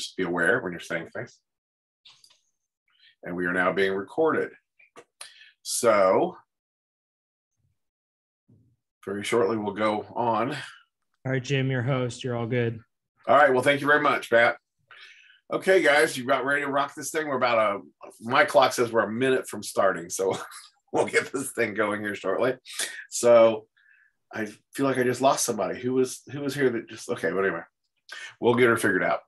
just be aware when you're saying things. And we are now being recorded. So very shortly we'll go on. All right, Jim, your host. You're all good. All right. Well, thank you very much, Pat. Okay, guys, you about ready to rock this thing? We're about my clock says we're a minute from starting, so we'll get this thing going here shortly. So I feel like I just lost somebody. Who was here that just, okay, but anyway, we'll get her figured out.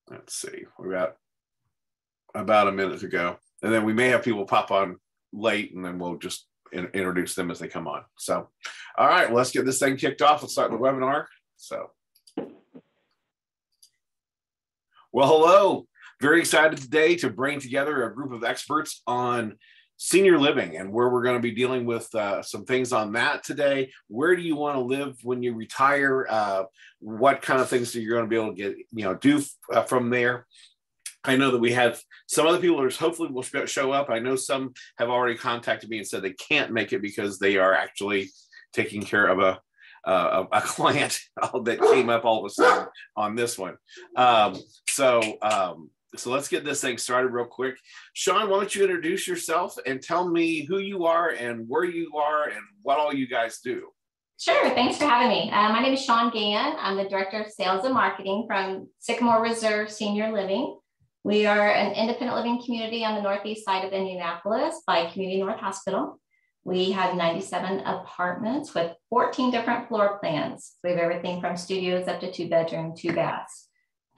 Let's see, we got about a minute to go, and then we may have people pop on late, and then we'll just introduce them as they come on. So, all right, well, let's get this thing kicked off. Let's start the webinar. So, well, hello. Very excited today to bring together a group of experts on senior living and where we're going to be dealing with some things on that today. Where do you want to live when you retire? What kind of things are you going to be able to get, do from there? I know that we have some other people that hopefully will show up. I know some have already contacted me and said they can't make it because they are actually taking care of a client that came up all of a sudden on this one. So let's get this thing started real quick. Sean, why don't you introduce yourself and tell me who you are and where you are and what all you guys do. Sure, thanks for having me. My name is Sean Gann. I'm the Director of Sales and Marketing from Sycamore Reserve Senior Living. We are an independent living community on the northeast side of Indianapolis by Community North Hospital. We have 97 apartments with 14 different floor plans. We have everything from studios up to 2-bedroom, 2 baths.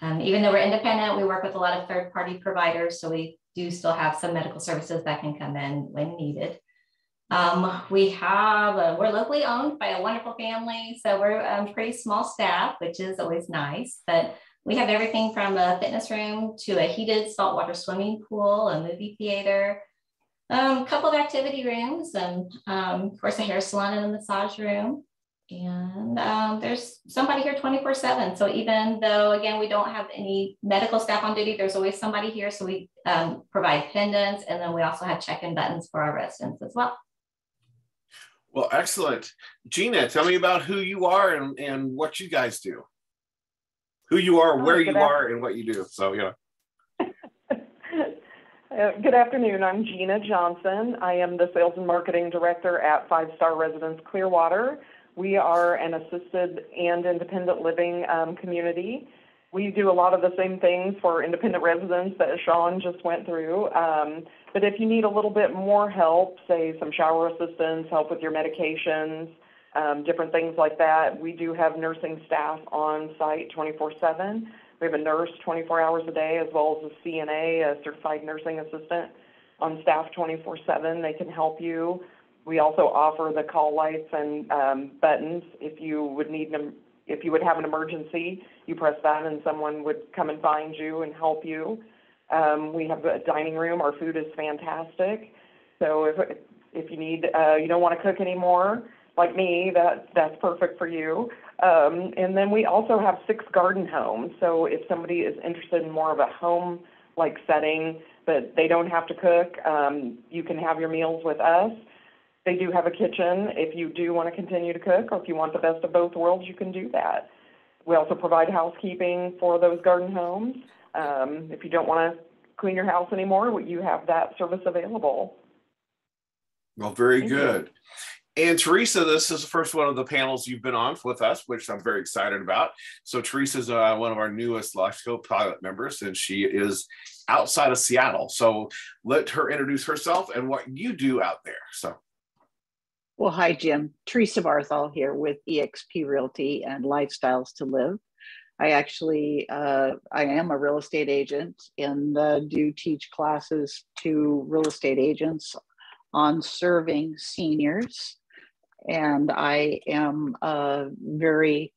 Even though we're independent, we work with a lot of third-party providers, so we do still have some medical services that can come in when needed. We're locally owned by a wonderful family, so we're a pretty small staff, which is always nice, but we have everything from a fitness room to a heated saltwater swimming pool, a movie theater, a couple of activity rooms, and of course a hair salon and a massage room. And there's somebody here 24/7. So even though, again, we don't have any medical staff on duty, there's always somebody here. So we provide pendants, and then we also have check-in buttons for our residents as well. Well, excellent. Gina, tell me about who you are and what you guys do. Who you are, where you are, and what you do. So, yeah. Good afternoon. I'm Gina Johnson. I am the Sales and Marketing Director at 5-Star Residence Clearwater. We are an assisted and independent living community. We do a lot of the same things for independent residents that Sean just went through. But if you need a little bit more help, say some shower assistance, help with your medications, different things like that, we do have nursing staff on site 24/7. We have a nurse 24 hours a day, as well as a CNA, a certified nursing assistant, on staff 24/7. They can help you. We also offer the call lights and buttons. If you would need them, if you would have an emergency, you press that and someone would come and find you and help you. We have a dining room. Our food is fantastic. So if you need, you don't want to cook anymore, like me, that's perfect for you. And then we also have 6 garden homes. So if somebody is interested in more of a home-like setting, but they don't have to cook, you can have your meals with us. They do have a kitchen. If you do want to continue to cook, or if you want the best of both worlds, you can do that. We also provide housekeeping for those garden homes. If you don't want to clean your house anymore, you have that service available. Well, very good. And Teresa, this is the first one of the panels you've been on with us, which I'm very excited about. So Teresa's one of our newest LifeScope pilot members, and she is outside of Seattle. So let her introduce herself and what you do out there. So. Well, hi, Jim. Teresa Barthol here with eXp Realty and Lifestyles to Live. I actually, I am a real estate agent and do teach classes to real estate agents on serving seniors. And I am very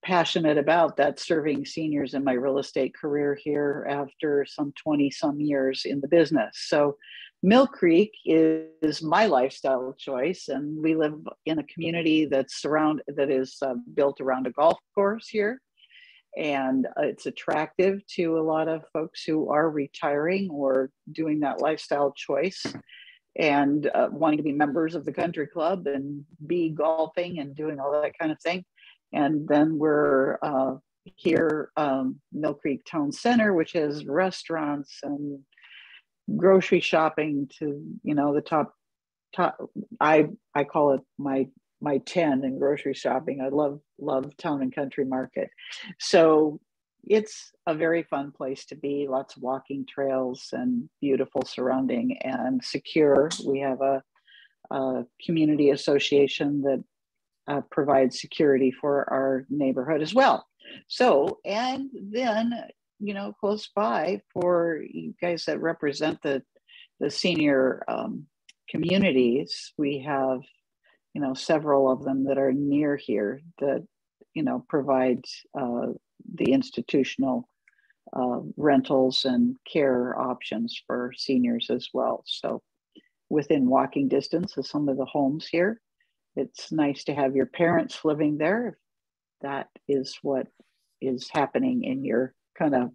passionate about that, serving seniors in my real estate career here after some 20-some years in the business. So Mill Creek is my lifestyle choice, and we live in a community that is built around a golf course here, and it's attractive to a lot of folks who are retiring or doing that lifestyle choice and wanting to be members of the country club and be golfing and doing all that kind of thing. And then we're here, Mill Creek Town Center, which has restaurants and grocery shopping to, the top. I call it my 10 in grocery shopping. I love Town and Country Market. So it's a very fun place to be, lots of walking trails and beautiful surrounding and secure. We have a community association that provides security for our neighborhood as well. So, and then, close by for you guys that represent the senior communities, we have, several of them that are near here that, provide the institutional rentals and care options for seniors as well. So within walking distance of some of the homes here, it's nice to have your parents living there. If that is what is happening in your kind of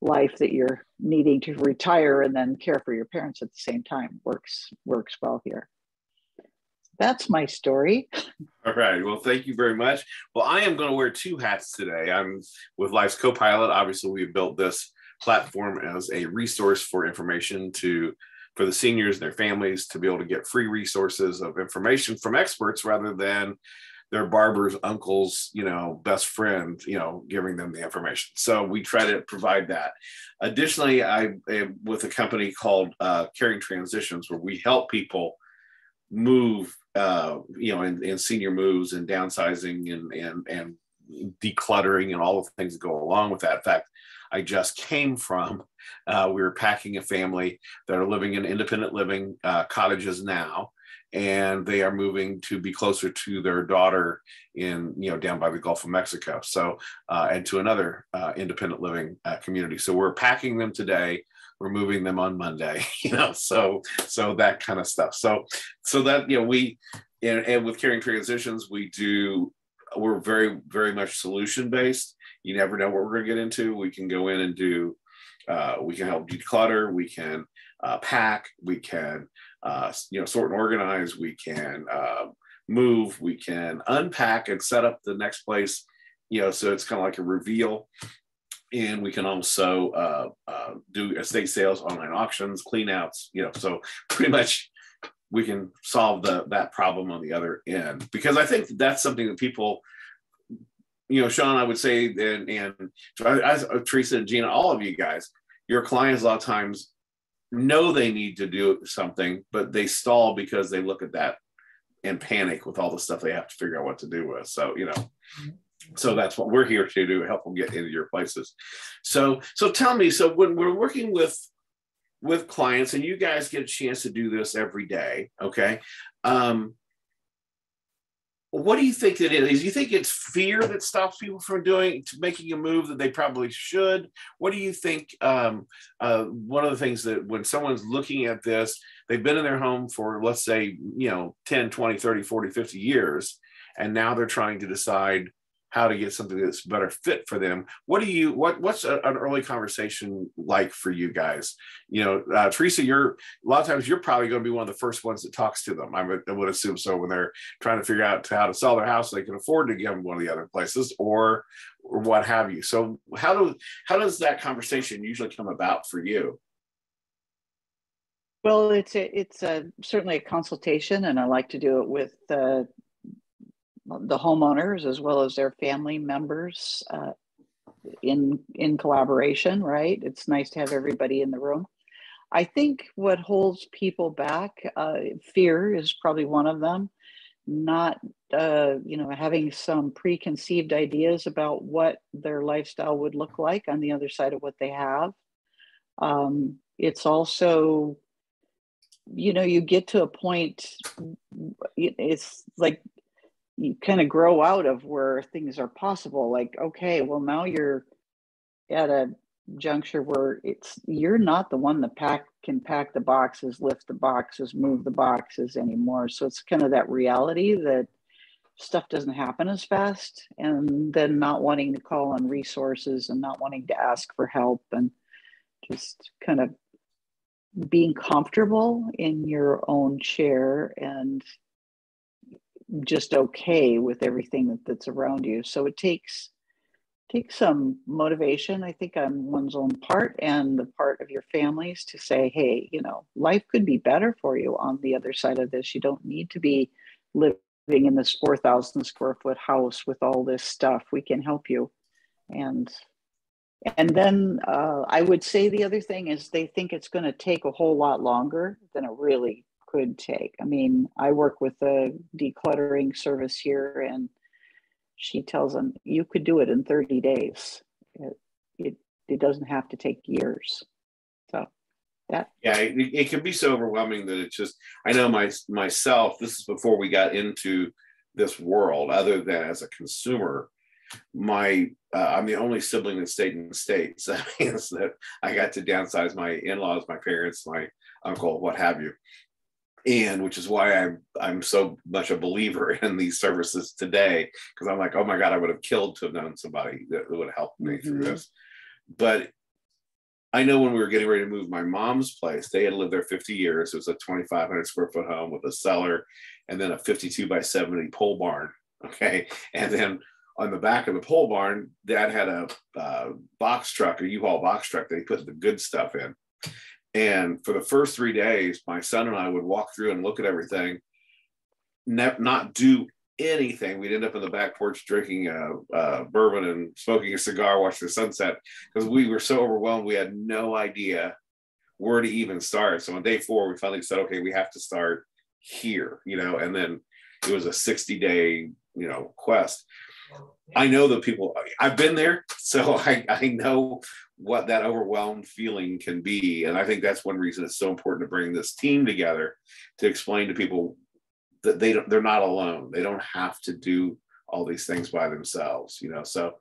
life, that you're needing to retire and then care for your parents at the same time, works well here. That's my story. All right. Well, thank you very much. Well, I am going to wear two hats today. I'm with Life's Co-Pilot. Obviously, we've built this platform as a resource for information for the seniors and their families to be able to get free resources of information from experts rather than their barber's uncle's, best friend, giving them the information. So we try to provide that. Additionally, I am with a company called Caring Transitions, where we help people move, in senior moves and downsizing and decluttering and all the things that go along with that. In fact, I just came from, we were packing a family that are living in independent living cottages now, and they are moving to be closer to their daughter in, down by the Gulf of Mexico. So, and to another independent living community. So we're packing them today. We're moving them on Monday, so that kind of stuff. So that, we, and with Caring Transitions, we're very, very much solution based. You never know what we're going to get into. We can go in and do, we can help declutter, we can pack, we can, sort and organize, we can move, we can unpack and set up the next place, so it's kind of like a reveal. And we can also do estate sales, online auctions, clean outs, so pretty much we can solve that problem on the other end. Because I think that's something that people, Sean, I would say, and Teresa and Gina, all of you guys, your clients a lot of times know they need to do something, but they stall because they look at that and panic with all the stuff they have to figure out what to do with. So, so that's what we're here to do, help them get into your places. So tell me, so when we're working with clients, and you guys get a chance to do this every day, okay? What do you think it is? Do you think it's fear that stops people from making a move that they probably should? What do you think? One of the things that when someone's looking at this, they've been in their home for, let's say, 10, 20, 30, 40, 50 years, and now they're trying to decide how to get something that's better fit for them. What's an early conversation like for you guys? Teresa, a lot of times you're probably going to be one of the first ones that talks to them. I would assume so, when they're trying to figure out how to sell their house so they can afford to give them one of the other places or what have you. So how does that conversation usually come about for you? Well, it's certainly a consultation, and I like to do it with the homeowners as well as their family members in collaboration, right? It's nice to have everybody in the room. I think what holds people back, fear is probably one of them. Not, having some preconceived ideas about what their lifestyle would look like on the other side of what they have. It's also, you get to a point, it's like, you kind of grow out of where things are possible. Like, okay, well, now you're at a juncture where you're not the one that can pack the boxes, lift the boxes, move the boxes anymore. So it's kind of that reality that stuff doesn't happen as fast, and then not wanting to call on resources and not wanting to ask for help, and just kind of being comfortable in your own chair and just okay with everything that's around you. So it takes some motivation, I think, on one's own part and the part of your families to say, hey, life could be better for you on the other side of this. You don't need to be living in this 4,000 square foot house with all this stuff. We can help you. And then I would say the other thing is they think it's going to take a whole lot longer than it really could take. I mean, I work with a decluttering service here, and she tells them you could do it in 30 days. It doesn't have to take years. So that. Yeah, it can be so overwhelming that it's just, I know myself, this is before we got into this world, other than as a consumer, I'm the only sibling that stayed in the States. That means that I got to downsize my in-laws, my parents, my uncle, what have you. And which is why I'm so much a believer in these services today, because I'm like, oh my God, I would have killed to have known somebody that would have helped me through this. But I know when we were getting ready to move my mom's place, they had lived there 50 years. It was a 2,500 square foot home with a cellar and then a 52 by 70 pole barn. Okay. And then on the back of the pole barn, Dad had a box truck, a U-Haul box truck that he put the good stuff in. And for the first 3 days, my son and I would walk through and look at everything, not do anything. We'd end up in the back porch drinking bourbon and smoking a cigar, watching the sunset, because we were so overwhelmed. We had no idea where to even start. So on day 4, we finally said, okay, we have to start here, and then it was a 60-day, quest. I know the people, I've been there, so I know what that overwhelmed feeling can be. And I think that's one reason it's so important to bring this team together to explain to people that they're not alone. They don't have to do all these things by themselves, So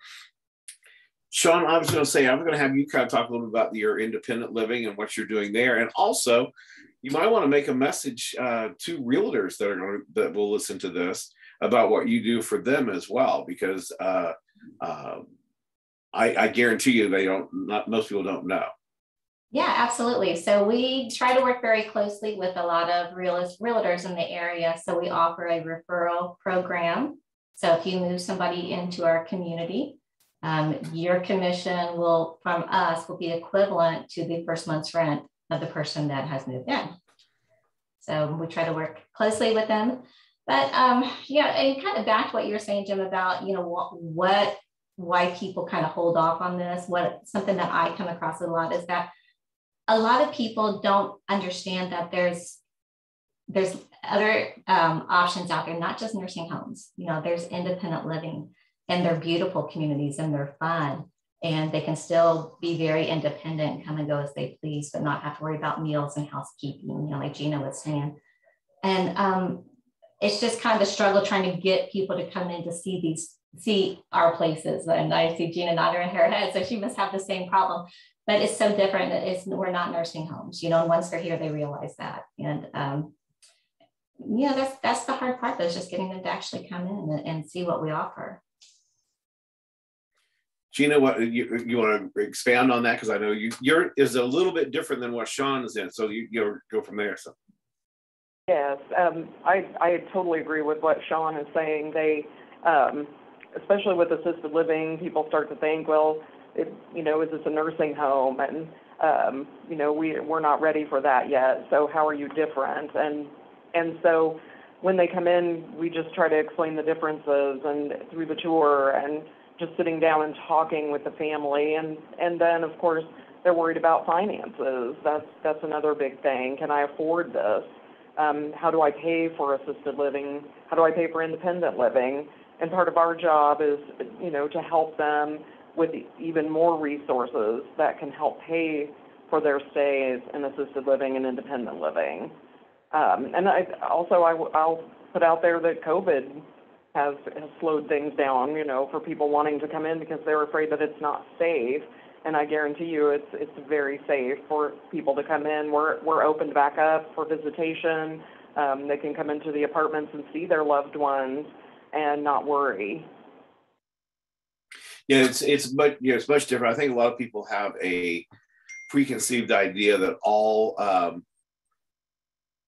Sean, I was going to say, I'm going to have you kind of talk a little bit about your independent living and what you're doing there. And also you might want to make a message to realtors that will listen to this about what you do for them as well, because I guarantee you most people don't know. Yeah, absolutely. So we try to work very closely with a lot of realtors in the area. So we offer a referral program. So if you move somebody into our community, your commission from us will be equivalent to the first month's rent of the person that has moved in. So we try to work closely with them. But and kind of back to what you were saying, Jim, about, why people kind of hold off on this. Something that I come across a lot is that a lot of people don't understand that there's other options out there, not just nursing homes. There's independent living, and they're beautiful communities, and they're fun, and they can still be very independent, come and go as they please, but not have to worry about meals and housekeeping, like Gina was saying. And it's just kind of a struggle trying to get people to come in to see our places. And I see Gina nodding her head, so she must have the same problem. But it's so different. We're not nursing homes, and once they're here, they realize that. And that's the hard part, though, is just getting them to actually come in and see what we offer. Gina, what you want to expand on that? Because I know yours is a little bit different than what Sean is in. So you go from there. So. Yes, I totally agree with what Sean is saying. They, especially with assisted living, people start to think, well, is this a nursing home? And, we're not ready for that yet. So how are you different? And so when they come in, we just try to explain the differences and through the tour and just sitting down and talking with the family. And then, of course, they're worried about finances. That's another big thing. Can I afford this? How do I pay for assisted living? How do I pay for independent living? And part of our job is, to help them with even more resources that can help pay for their stays in assisted living and independent living. And I'll put out there that COVID has slowed things down, for people wanting to come in because they're afraid that it's not safe. And I guarantee you it's very safe for people to come in. We're opened back up for visitation. They can come into the apartments and see their loved ones and not worry. Yeah, it's much different. I think a lot of people have a preconceived idea that all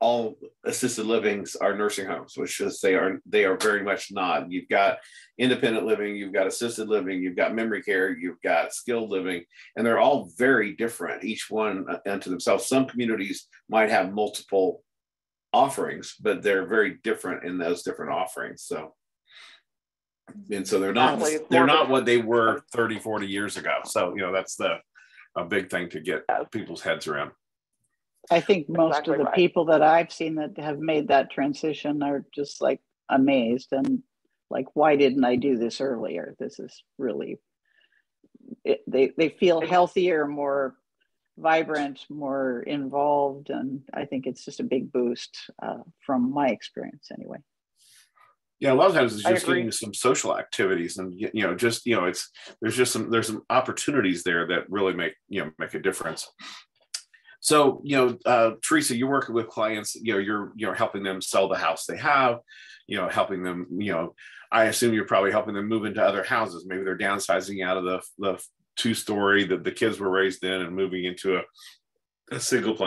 all assisted livings are nursing homes, which is they are very much not. You've got independent living, you've got assisted living, you've got memory care, you've got skilled living, and they're all very different, each one unto themselves. Some communities might have multiple offerings, but they're very different in those different offerings. So they're not what they were 30, 40 years ago. So, that's a big thing to get people's heads around. I think most of the people that I've seen that have made that transition are just like amazed and like, why didn't I do this earlier? This is really, they feel healthier, more vibrant, more involved. And I think it's just a big boost from my experience anyway. Yeah, a lot of times it's just getting some social activities, and there's some opportunities there that really make a difference. So, Teresa, you're working with clients, you're helping them sell the house they have, helping them, I assume you're probably helping them move into other houses. Maybe they're downsizing out of the 2-story that the kids were raised in and moving into a single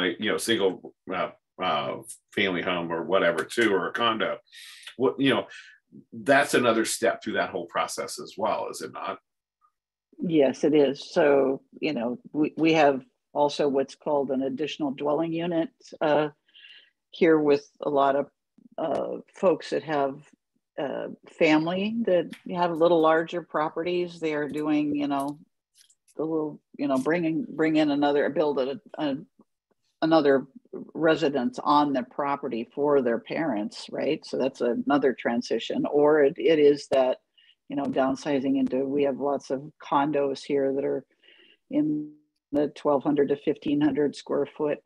family home or whatever, or a condo. That's another step through that whole process as well, is it not? Yes, it is. So, we have also what's called an additional dwelling unit here with a lot of folks that have family that have a little larger properties. They are doing, the little, bring in build another residence on the property for their parents, right? So that's another transition. Or it is that, downsizing into, we have lots of condos here that are in the 1,200 to 1,500 square foot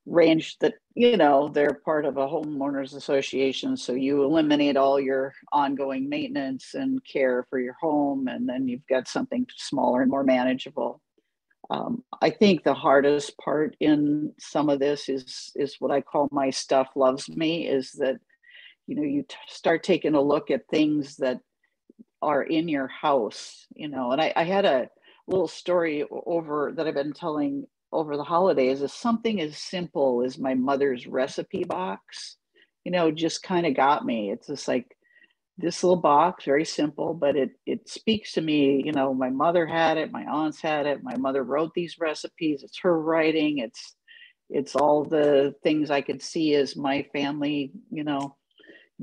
range that, they're part of a homeowners association. So you eliminate all your ongoing maintenance and care for your home, and then you've got something smaller and more manageable. I think the hardest part in some of this is what I call my stuff loves me, is that, you start taking a look at things that are in your house, and I had a little story that I've been telling over the holidays, is something as simple as my mother's recipe box, just kind of got me. It's just like this little box, very simple, but it speaks to me. My mother had it, my aunts had it, my mother wrote these recipes, it's her writing, it's all the things I could see as my family,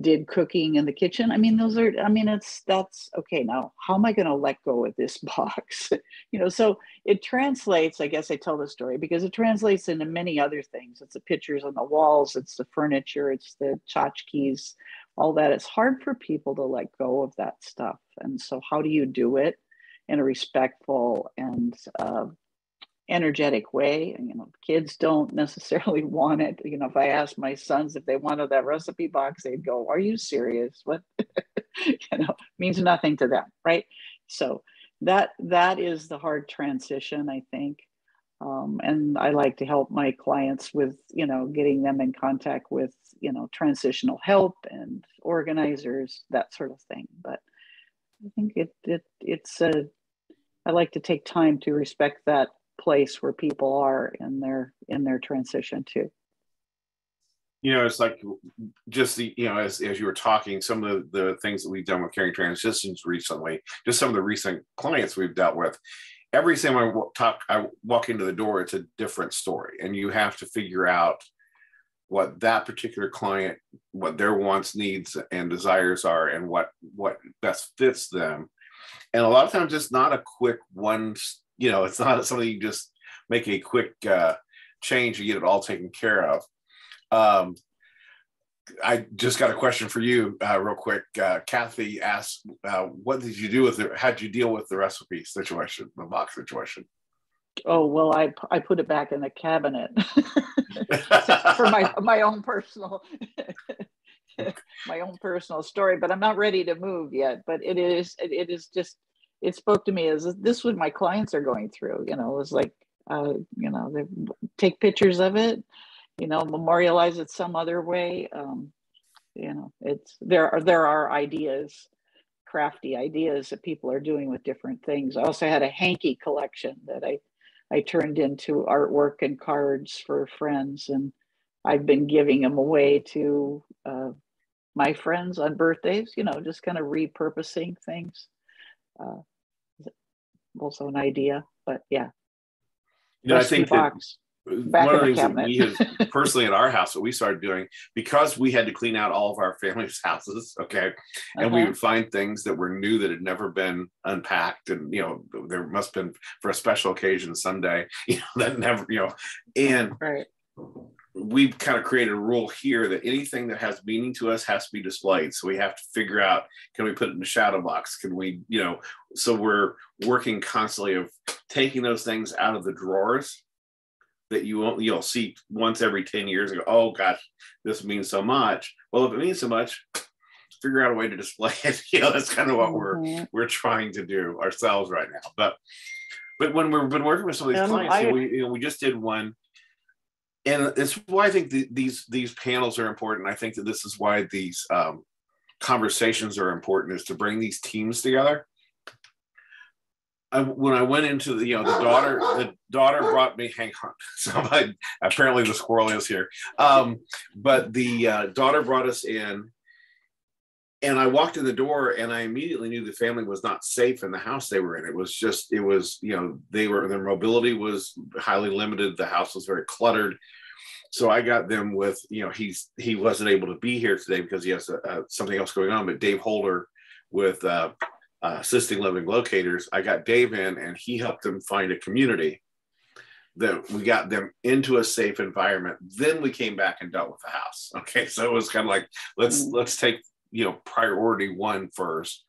did cooking in the kitchen. That's okay. Now, how am I going to let go of this box? So it translates, I guess I tell the story because it translates into many other things. It's the pictures on the walls, it's the furniture, it's the tchotchkes, all that. It's hard for people to let go of that stuff. And so how do you do it in a respectful and energetic way? Kids don't necessarily want it. If I asked my sons if they wanted that recipe box, they'd go, "Are you serious? What?" Means nothing to them, right? So that is the hard transition, I think. And I like to help my clients with, getting them in contact with, transitional help and organizers, that sort of thing. But I think I like to take time to respect that place where people are in their transition too. It's like just as you were talking, some of the things that we've done with caring transitions recently, just some of the recent clients we've dealt with, every time I walk into the door, it's a different story, and you have to figure out what that particular client, what their wants, needs, and desires are, and what best fits them. And a lot of times it's not a quick one, it's not something you just make a quick change and get it all taken care of. I just got a question for you real quick. Kathy asked, what did you do how'd you deal with the recipe situation, the box situation? Oh, well, I put it back in the cabinet for my own personal story, but I'm not ready to move yet. But it is just, it spoke to me as this is what my clients are going through. It was like, they take pictures of it, memorialize it some other way. There are ideas, crafty ideas that people are doing with different things. I also had a hanky collection that I turned into artwork and cards for friends, and I've been giving them away to my friends on birthdays, just kind of repurposing things. Also an idea, but yeah. I think box that one of the things that we have personally at our house, what we started doing, because we had to clean out all of our family's houses, okay, and we would find things that were new that had never been unpacked, and there must have been for a special occasion someday, that never, and right. We've kind of created a rule here that anything that has meaning to us has to be displayed. So we have to figure out, can we put it in the shadow box? Can we, so we're working constantly of taking those things out of the drawers that you'll see once every 10 years and go, oh gosh, this means so much. Well, if it means so much, figure out a way to display it. That's kind of what we're trying to do ourselves right now. But when we've been working with some of these clients, we just did one. And it's why I think these panels are important. I think that this is why these conversations are important, is to bring these teams together. When I went into the daughter brought me, hang on. Apparently the squirrel is here. But the daughter brought us in, and I walked in the door and I immediately knew the family was not safe in the house they were in. It was their mobility was highly limited. The house was very cluttered. So I got them with, he wasn't able to be here today because he has something else going on, but Dave Holder with Assisting Living Locators, I got Dave in and he helped them find a community that we got them into a safe environment. Then we came back and dealt with the house. Okay. So it was kind of like, let's take, priority one first.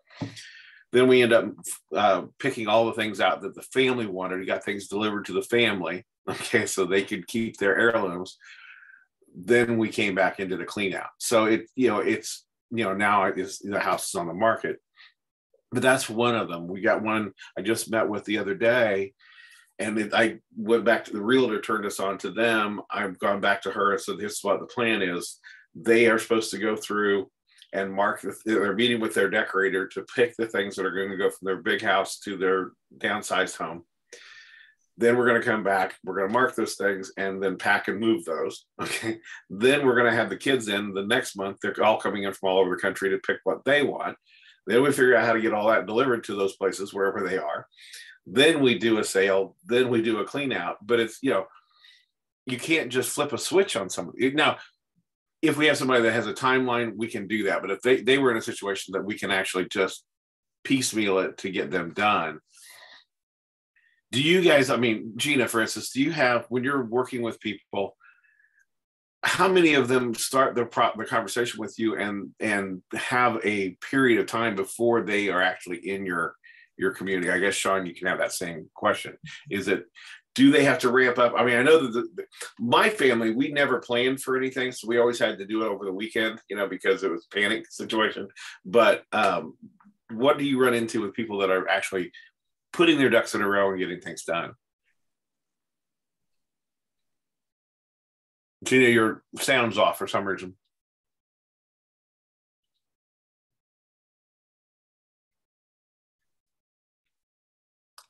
Then we end up picking all the things out that the family wanted. We got things delivered to the family, okay, so they could keep their heirlooms. Then we came back into the clean out. So now the house is on the market. But that's one of them. We got one I just met with the other day, and I went back to the realtor, turned us on to them. I've gone back to her and said, this is what the plan is. They are supposed to go through and mark, they're meeting with their decorator to pick the things that are going to go from their big house to their downsized home. Then we're going to come back, we're going to mark those things and then pack and move those. Okay. Then we're going to have the kids in the next month. They're all coming in from all over the country to pick what they want. Then we figure out how to get all that delivered to those places, wherever they are. Then we do a sale. Then we do a clean out. But it's, you can't just flip a switch on somebody. Now, if we have somebody that has a timeline, we can do that. But if they were in a situation that we can actually just piecemeal it to get them done. Do you guys, Gina, for instance, do you have, when you're working with people, how many of them start the conversation with you and have a period of time before they are actually in your community? I guess, Sean, you can have that same question. Do they have to ramp up? I know that my family, we never planned for anything. So we always had to do it over the weekend, because it was a panic situation. But what do you run into with people that are actually putting their ducks in a row and getting things done? Gina, your sound's off for some reason.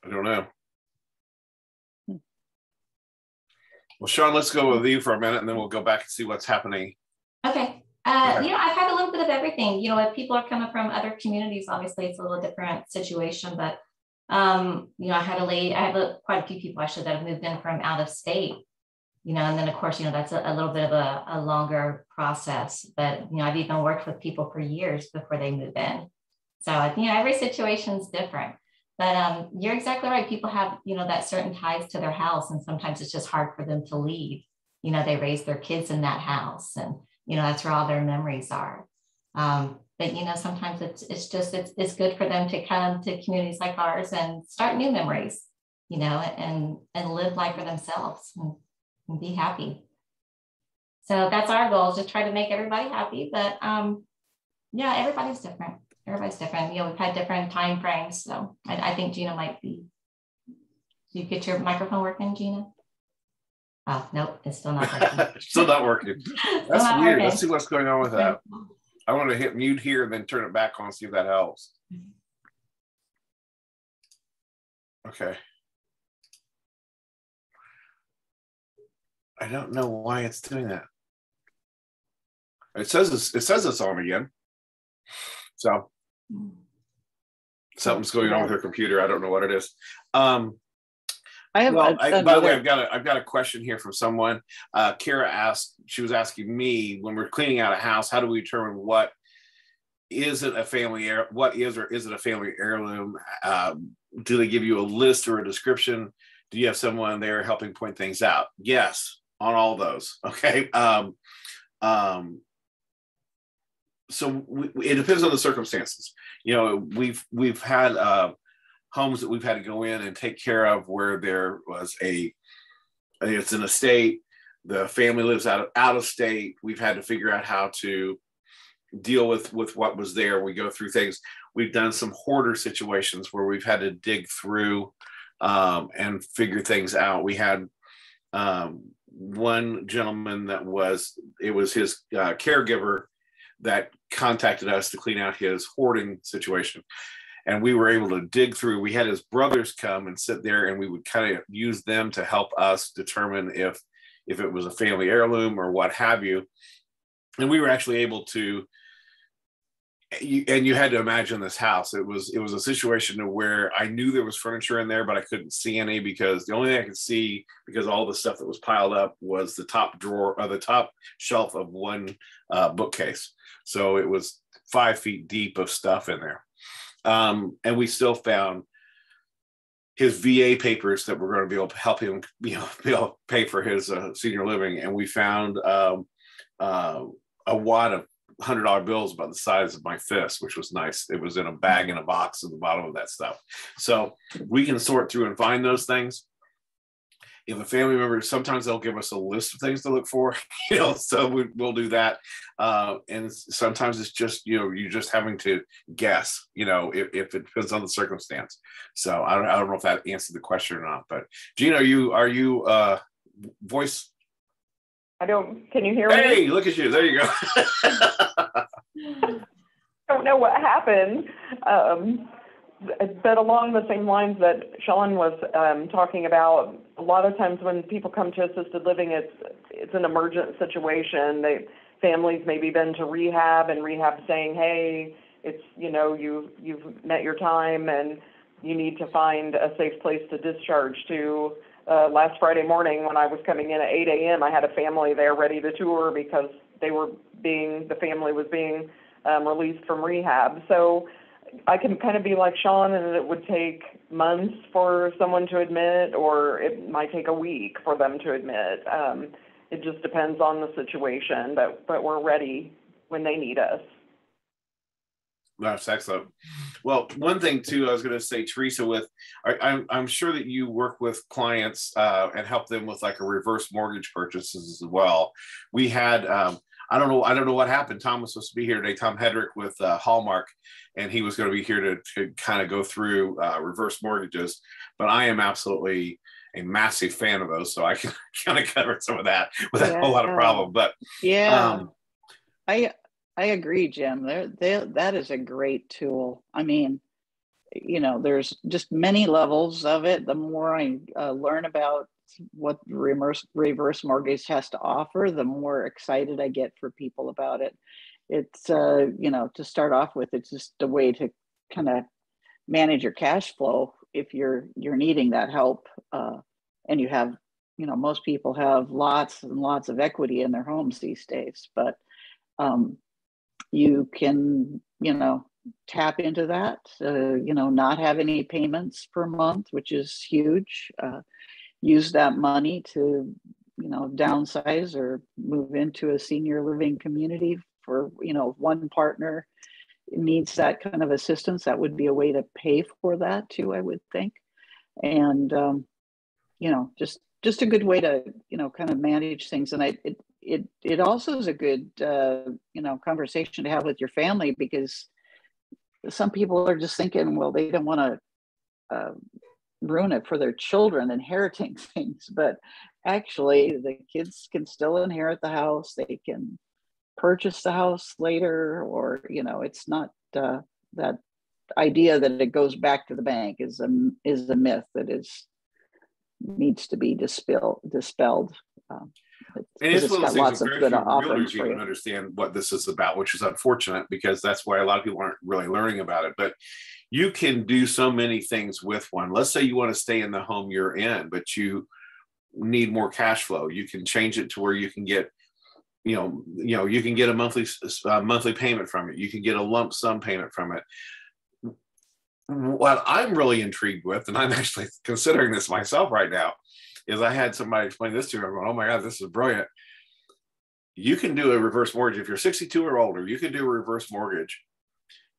I don't know. Well, Sean, let's go with you for a minute and then we'll go back and see what's happening. Okay. I've had a little bit of everything. If people are coming from other communities, obviously it's a little different situation, but I have quite a few people actually that have moved in from out of state, and then of course, that's a little bit of a longer process, but, I've even worked with people for years before they move in. So, every situation is different. But you're exactly right. People have, that certain ties to their house, and sometimes it's just hard for them to leave. They raise their kids in that house, and that's where all their memories are. But sometimes it's good for them to come to communities like ours and start new memories, and live life for themselves and be happy. So that's our goal, is to try to make everybody happy. But everybody's different. Everybody's different. We've had different time frames. So I think Gina might be. Do you get your microphone working, Gina? Oh, nope, it's still not working. Still not working. That's weird. Working. Let's see what's going on with that. I want to hit mute here and then turn it back on, see if that helps. Okay. I don't know why it's doing that. It says it's on again. So something's going on with her computer. I don't know what it is. By the way, I've got a question here from someone. Kara asked, she was asking me, when we're cleaning out a house, how do we determine what is it a family what is or isn't a family heirloom? Do they give you a list or a description? Do you have someone there helping point things out? Yes, on all those. Okay. So it depends on the circumstances. You know, we've had homes that we've had to go in and take care of where there was it's an estate. The family lives out of state. We've had to figure out how to deal with what was there. We go through things. We've done some hoarder situations where we've had to dig through and figure things out. We had one gentleman it was his caregiver that contacted us to clean out his hoarding situation. And we were able to dig through. We had his brothers come and sit there, and we would kind of use them to help us determine if it was a family heirloom or what have you. And we were actually able to, and you had to imagine this house. It was a situation where I knew there was furniture in there, but I couldn't see any, because the only thing I could see, because all the stuff that was piled up, was the top drawer or the top shelf of one bookcase. So it was 5 feet deep of stuff in there. And we still found his VA papers that were going to be able to help him, be able to pay for his senior living. And we found a wad of $100 bills about the size of my fist, which was nice. It was in a bag in a box at the bottom of that stuff. So we can sort through and find those things. If a family member, sometimes they'll give us a list of things to look for, so we'll do that. And sometimes it's just, you're just having to guess, if it depends on the circumstance. So I don't know if that answered the question or not, but Gina, are you voice? Can you hear me? Hey, look at you. There you go. I don't know what happened. But along the same lines that Sean was talking about, a lot of times when people come to assisted living, it's an emergent situation. Families maybe been to rehab, and rehab saying, hey, it's, you've met your time and you need to find a safe place to discharge to. Last Friday morning when I was coming in at 8 a.m., I had a family there ready to tour because the family was being released from rehab. So I can kind of be like Sean, and it would take months for someone to admit, or it might take a week for them to admit. It just depends on the situation, but we're ready when they need us. That's excellent. Well, one thing too, I was going to say, Teresa, I'm sure that you work with clients and help them with like a reverse mortgage purchases as well. We had, I don't know what happened. Tom was supposed to be here today, Tom Hedrick with Hallmark, and he was going to be here to kind of go through reverse mortgages. But I am absolutely a massive fan of those, so I can kind of cover some of that without a whole lot of problem. But I agree, Jim. That is a great tool. I mean, there's just many levels of it. The more I learn about what reverse mortgage has to offer, the more excited I get for people about it. It's, to start off with, it's just a way to kind of manage your cash flow if you're needing that help. And you have, most people have lots and lots of equity in their homes these days, but you can, tap into that, not have any payments per month, which is huge. Use that money to, downsize or move into a senior living community for, one partner needs that kind of assistance. That would be a way to pay for that too, I would think. And, just a good way to, kind of manage things. And it also is a good, conversation to have with your family, because some people are just thinking, well, they don't want to ruin it for their children inheriting things, but actually the kids can still inherit the house. They can purchase the house later, or, it's not that idea that it goes back to the bank is a myth that needs to be dispelled. And it's one of got those things lots that of very good few offerings realtors for even you. understand what this is about, which is unfortunate because that's why a lot of people aren't really learning about it. But you can do so many things with one. Let's say you want to stay in the home you're in, but you need more cash flow. You can change it to where you can get, you can get a monthly payment from it. You can get a lump sum payment from it. What I'm really intrigued with, and I'm actually considering this myself right now, is I had somebody explain this to me. I'm going, oh my God, this is brilliant. You can do a reverse mortgage. If you're 62 or older, you can do a reverse mortgage.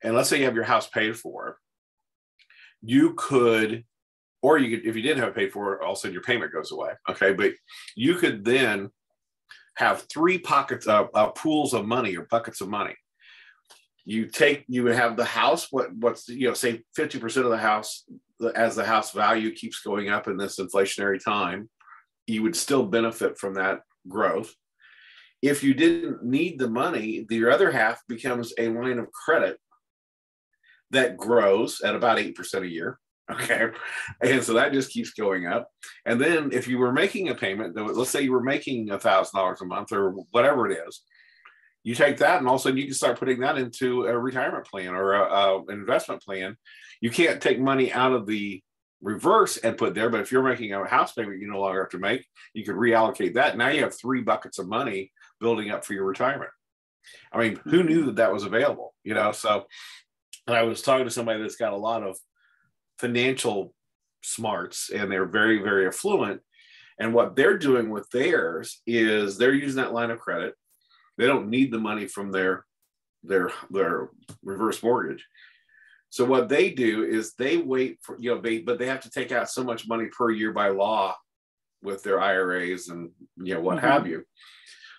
And let's say you have your house paid for. You could, or you could, if you didn't have it paid for, all of a sudden your payment goes away. Okay. But you could then have three pockets of pools of money or buckets of money. You would have the house, what's, say 50% of the house, as the house value keeps going up in this inflationary time, you would still benefit from that growth. If you didn't need the money, the other half becomes a line of credit that grows at about 8% a year. Okay. And so that just keeps going up. And then if you were making a payment, let's say you were making $1,000 a month or whatever it is, you take that and all of a sudden you can start putting that into a retirement plan or an investment plan. You can't take money out of the reverse and put there, but if you're making a house payment you no longer have to make, you could reallocate that. Now you have three buckets of money building up for your retirement. I mean, who knew that was available? So I was talking to somebody that's got a lot of financial smarts and they're very, very affluent. And what they're doing with theirs is they're using that line of credit. They don't need the money from their reverse mortgage. So what they do is they wait for, but they have to take out so much money per year by law with their IRAs and, what have you.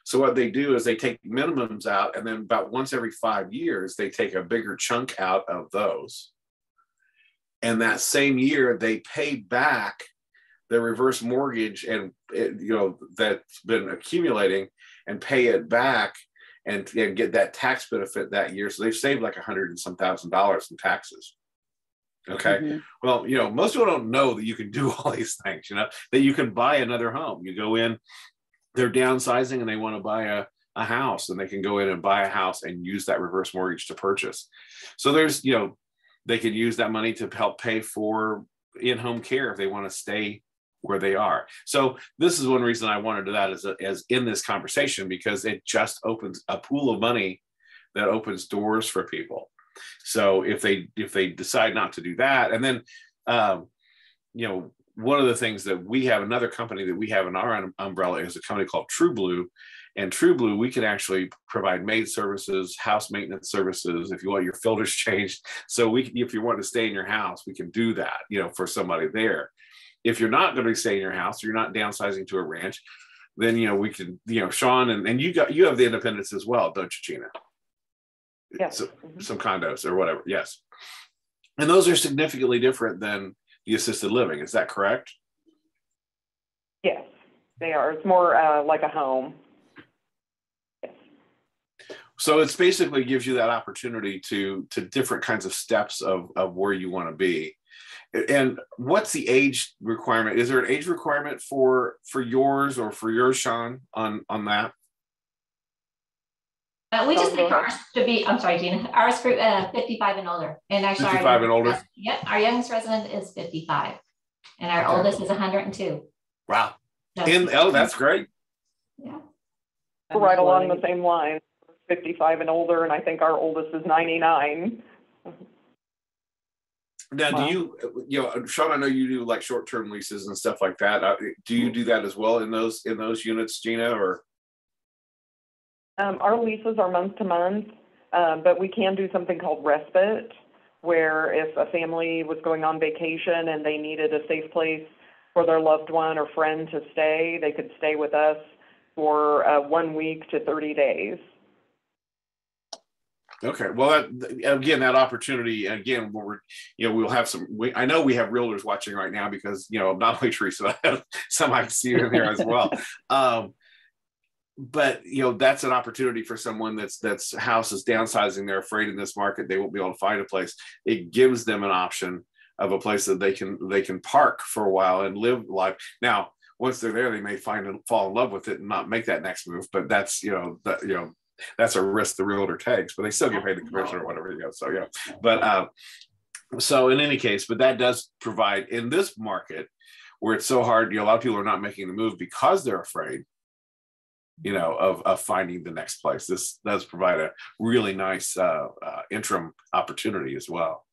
So what they do is they take minimums out, and then about once every 5 years, they take a bigger chunk out of those. And that same year, they pay back the reverse mortgage and, that's been accumulating and pay it back and get that tax benefit that year. So they've saved like $100 and some thousand in taxes. Okay. Well, most people don't know that you can do all these things, that you can buy another home. You go in, they're downsizing and they want to buy a house, and they can go in and buy a house and use that reverse mortgage to purchase. So there's, they can use that money to help pay for in-home care if they want to stay where they are. So this is one reason I wanted to that as in this conversation, because it just opens a pool of money that opens doors for people. So if they decide not to do that, and then, one of the things that we have, another company that we have in our umbrella is a company called True Blue. And True Blue, we can actually provide maid services, house maintenance services, if you want your filters changed. So if you want to stay in your house, we can do that, for somebody there. If you're not going to stay in your house, or you're not downsizing to a ranch, then, we can, Sean, and you have the independence as well, don't you, Gina? Yes. So, some condos or whatever. Yes. And those are significantly different than the assisted living. Is that correct? Yes, they are. It's more like a home. Yes. So it's basically gives you that opportunity to different kinds of steps of where you want to be. And what's the age requirement? Is there an age requirement for yours or for yours, Sean, on that? We just think ours to be, I'm sorry, Gina, ours for 55 and older. And actually 55 and older? Yep, our youngest resident is 55 and our oldest is 102. Wow. That's great. Yeah. We're right along the same line, 55 and older, and I think our oldest is 99. Now, do you, Sean, I know you do like short-term leases and stuff like that. Do you do that as well in those units, Gina, or? Our leases are month to month, but we can do something called respite, where if a family was going on vacation and they needed a safe place for their loved one or friend to stay, they could stay with us for 1 week to 30 days. Okay. Well, that opportunity, again, we'll have I know we have realtors watching right now because, not only Teresa, I have some I see in there as well. But that's an opportunity for someone that's house is downsizing. They're afraid in this market they won't be able to find a place. It gives them an option of a place that they can park for a while and live life. Now, once they're there, they may fall in love with it and not make that next move. But that's, that's a risk the realtor takes, but they still get paid the commission or whatever, So, but so in any case, but that does provide in this market where it's so hard, a lot of people are not making the move because they're afraid, of finding the next place. This does provide a really nice interim opportunity as well.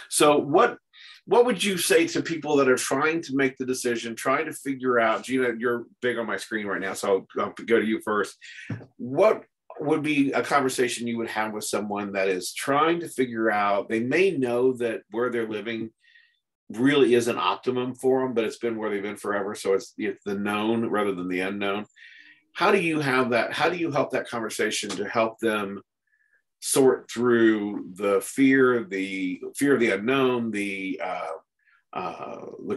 So what would you say to people that are trying to make the decision, trying to figure out, Gina, you're big on my screen right now, so I'll go to you first. What would be a conversation you would have with someone that is trying to figure out, they may know that where they're living really is an optimum for them, but it's been where they've been forever. So it's the known rather than the unknown. How do you have that? How do you help that conversation to help them sort through the fear of the unknown, the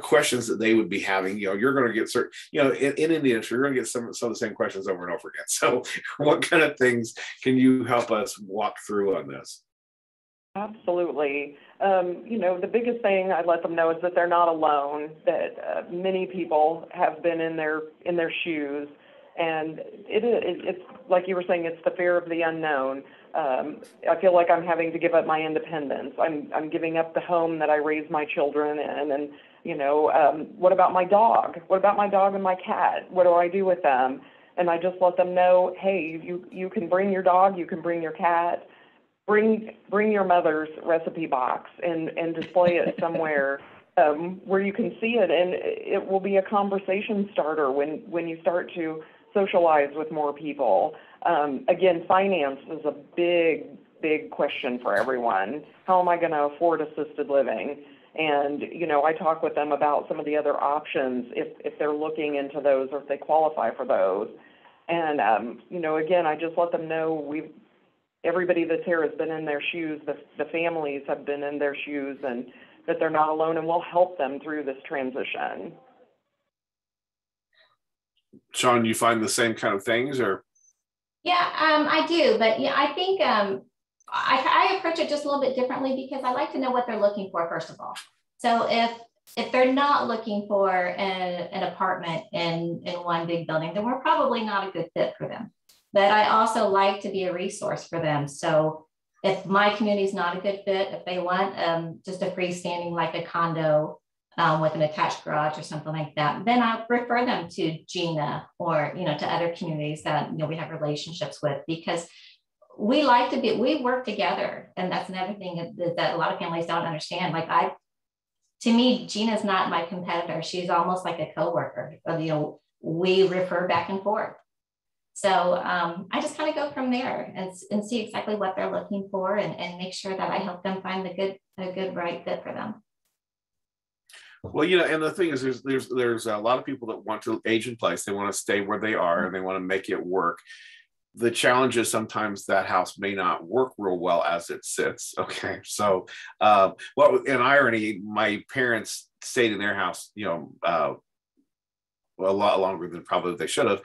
questions that they would be having? You're going to get certain, in India, you're going to get some of the same questions over and over again. So what kind of things can you help us walk through on this? Absolutely. The biggest thing I let them know is that they're not alone, that many people have been in their shoes. And it's like you were saying, it's the fear of the unknown. I feel like I'm having to give up my independence. I'm giving up the home that I raised my children in. And, what about my dog? What about my dog and my cat? What do I do with them? And I just let them know, hey, you can bring your dog, you can bring your cat, bring your mother's recipe box and display it somewhere where you can see it. And it will be a conversation starter when you start to socialize with more people. Again, finance is a big question for everyone. How am I going to afford assisted living? And, I talk with them about some of the other options if they're looking into those or if they qualify for those. And, again, I just let them know everybody that's here has been in their shoes. The families have been in their shoes, and that they're not alone, and we'll help them through this transition. Sean, do you find the same kind of things, or? Yeah, I do, but I think I approach it just a little bit differently because I like to know what they're looking for, first of all. So if they're not looking for an apartment in one big building, then we're probably not a good fit for them. But I also like to be a resource for them. So if my community is not a good fit, if they want just a freestanding, like a condo with an attached garage or something like that, then I'll refer them to Gina or, to other communities that, we have relationships with, because we work together. And that's another thing that a lot of families don't understand. To me, Gina's not my competitor. She's almost like a coworker. We refer back and forth. So I just kind of go from there and see exactly what they're looking for and make sure that I help them find a good right fit for them. Well, and the thing is, there's a lot of people that want to age in place. They want to stay where they are and they want to make it work. The challenge is sometimes that house may not work real well as it sits. Okay. So in irony, my parents stayed in their house, a lot longer than probably they should have.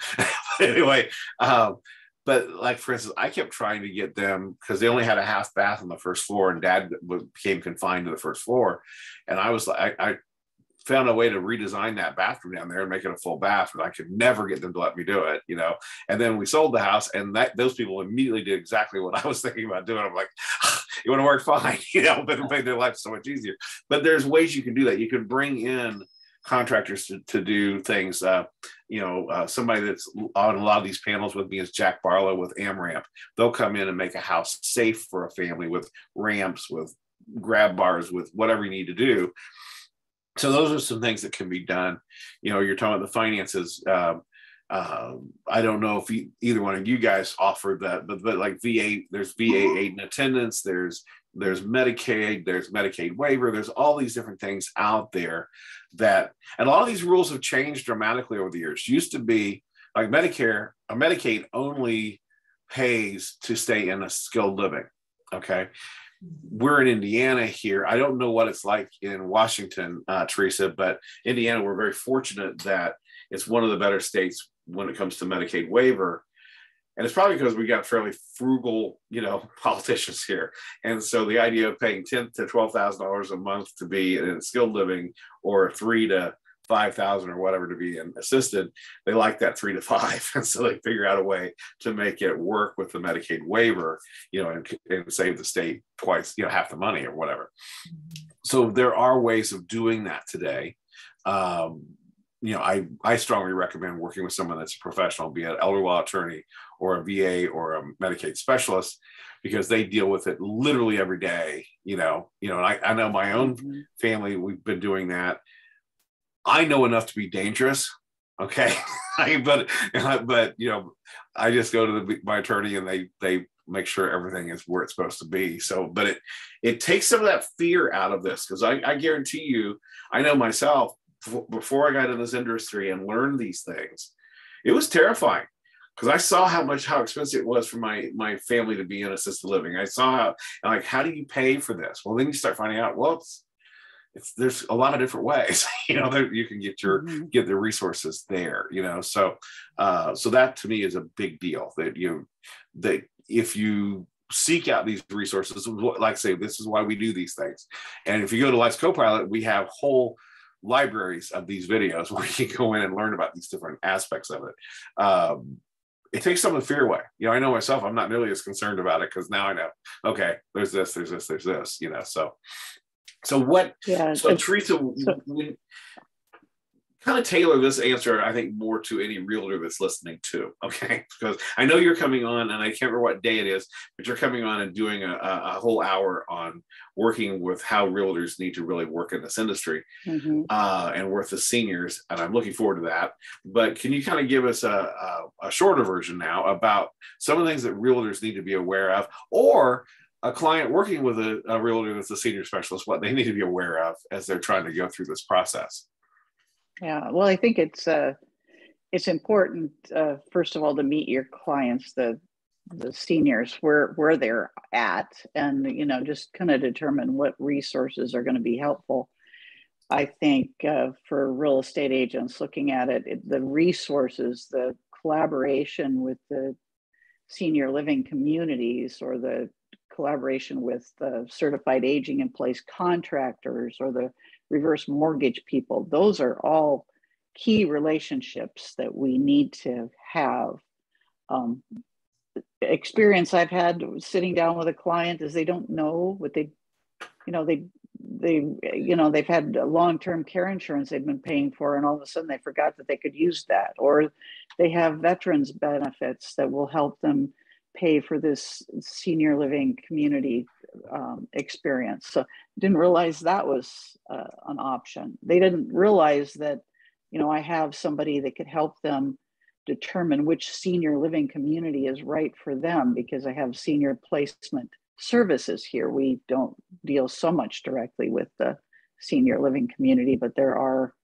Anyway, but like, for instance, I kept trying to get them, because they only had a half bath on the first floor and Dad became confined to the first floor. And I found a way to redesign that bathroom down there and make it a full bath, but I could never get them to let me do it, And then we sold the house, and those people immediately did exactly what I was thinking about doing. I'm like, it would have worked fine, but it made their life so much easier. But there's ways you can do that. You can bring in contractors to do things. Somebody that's on a lot of these panels with me is Jack Barlow with AmRamp. They'll come in and make a house safe for a family with ramps, with grab bars, with whatever you need to do. So those are some things that can be done. You're talking about the finances. I don't know if either one of you guys offered that, but like VA, there's VA aid and attendance, there's Medicaid, there's Medicaid waiver, there's all these different things out there and a lot of these rules have changed dramatically over the years. Used to be like Medicaid only pays to stay in a skilled living. Okay. We're in Indiana here. I don't know what it's like in Washington, Teresa, but Indiana, we're very fortunate that it's one of the better states when it comes to Medicaid waiver. And it's probably because we got fairly frugal, politicians here. And so the idea of paying $10,000 to $12,000 a month to be in skilled living, or $3,000 to 5,000 or whatever to be in assisted, they like that 3 to 5. And so they figure out a way to make it work with the Medicaid waiver, and save the state twice, half the money or whatever. So there are ways of doing that today. I strongly recommend working with someone that's a professional, be it an elder law attorney or a VA or a Medicaid specialist, because they deal with it literally every day, and I know my own family, we've been doing that. I know enough to be dangerous. Okay. but I just go to my attorney and they make sure everything is where it's supposed to be. So, but it takes some of that fear out of this. Cause I guarantee you, I know myself, before I got in this industry and learned these things, it was terrifying because I saw how expensive it was for my family to be in assisted living. I saw how do you pay for this? Well, then you start finding out, well, there's a lot of different ways, that you can get the resources there, so that to me is a big deal, that if you seek out these resources, like I say, this is why we do these things. And if you go to Let's Copilot, we have whole libraries of these videos where you can go in and learn about these different aspects of it. It takes some of the fear away. I know myself, I'm not nearly as concerned about it because now I know, okay, there's this, so what, yeah, so Teresa, we kind of tailor this answer, I think, more to any realtor that's listening too, okay? Because I know you're coming on, and I can't remember what day it is, but you're coming on and doing a whole hour on working with how realtors need to really work in this industry and work with seniors, and I'm looking forward to that. But can you kind of give us a shorter version now about some of the things that realtors need to be aware of, or a client working with a realtor that's a senior specialist, what they need to be aware of as they're trying to go through this process? Yeah, well, I think it's important, first of all, to meet your clients, the seniors, where they're at, and just kind of determine what resources are going to be helpful. I think for real estate agents looking at it, the resources, the collaboration with the senior living communities, or the collaboration with the certified aging in place contractors or the reverse mortgage people, those are all key relationships that we need to have. Experience I've had sitting down with a client is they don't know what they've had long-term care insurance they've been paying for, and all of a sudden they forgot that they could use that, or they have veterans benefits that will help them pay for this senior living community experience. So didn't realize that was an option. They didn't realize that, I have somebody that could help them determine which senior living community is right for them, because I have senior placement services here. We don't deal so much directly with the senior living community, but there are,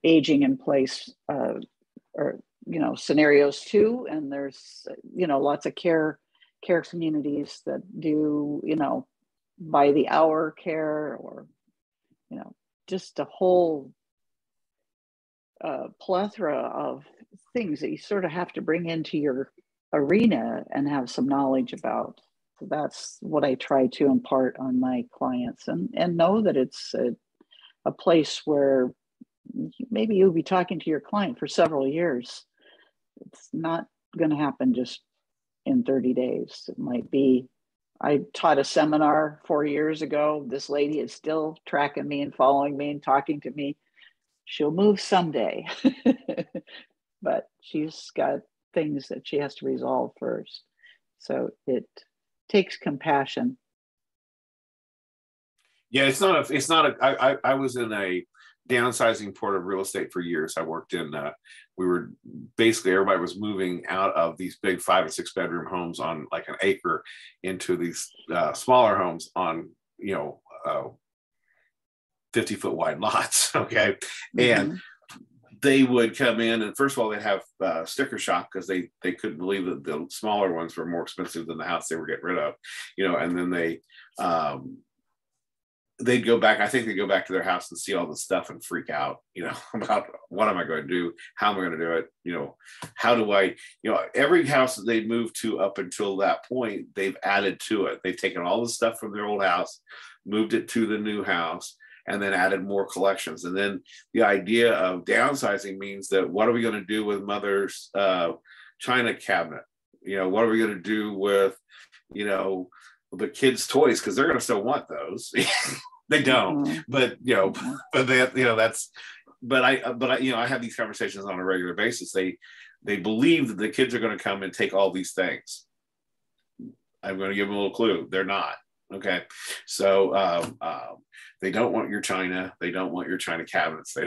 aging in place or scenarios too, and there's lots of care communities that do by the hour care, or just a whole plethora of things that you sort of have to bring into your arena and have some knowledge about. So that's what I try to impart on my clients, and know that it's a place where maybe you'll be talking to your client for several years. It's not going to happen just in 30 days. It might be, I taught a seminar 4 years ago. This lady is still tracking me and following me and talking to me. She'll move someday, but she's got things that she has to resolve first. So it takes compassion. Yeah, I was in a downsizing port of real estate for years. I worked in, everybody was moving out of these big 5 and 6 bedroom homes on like an acre into these smaller homes on, 50-foot wide lots. Okay. And they would come in, and first of all, they'd have sticker shock because they couldn't believe that the smaller ones were more expensive than the house they were getting rid of, and then they'd go back. I think they go back to their house and see all the stuff and freak out, about what am I going to do? How am I going to do it? How do I, every house that they've moved to up until that point, they've added to it. They've taken all the stuff from their old house, moved it to the new house, and then added more collections. And then the idea of downsizing means that what are we going to do with mother's china cabinet? What are we going to do with, the kids' toys? Because they're going to still want those. They don't, but but they, I have these conversations on a regular basis. They believe that the kids are going to come and take all these things. I'm going to give them a little clue. They're not. Okay. So they don't want your china. They don't want your china cabinets. They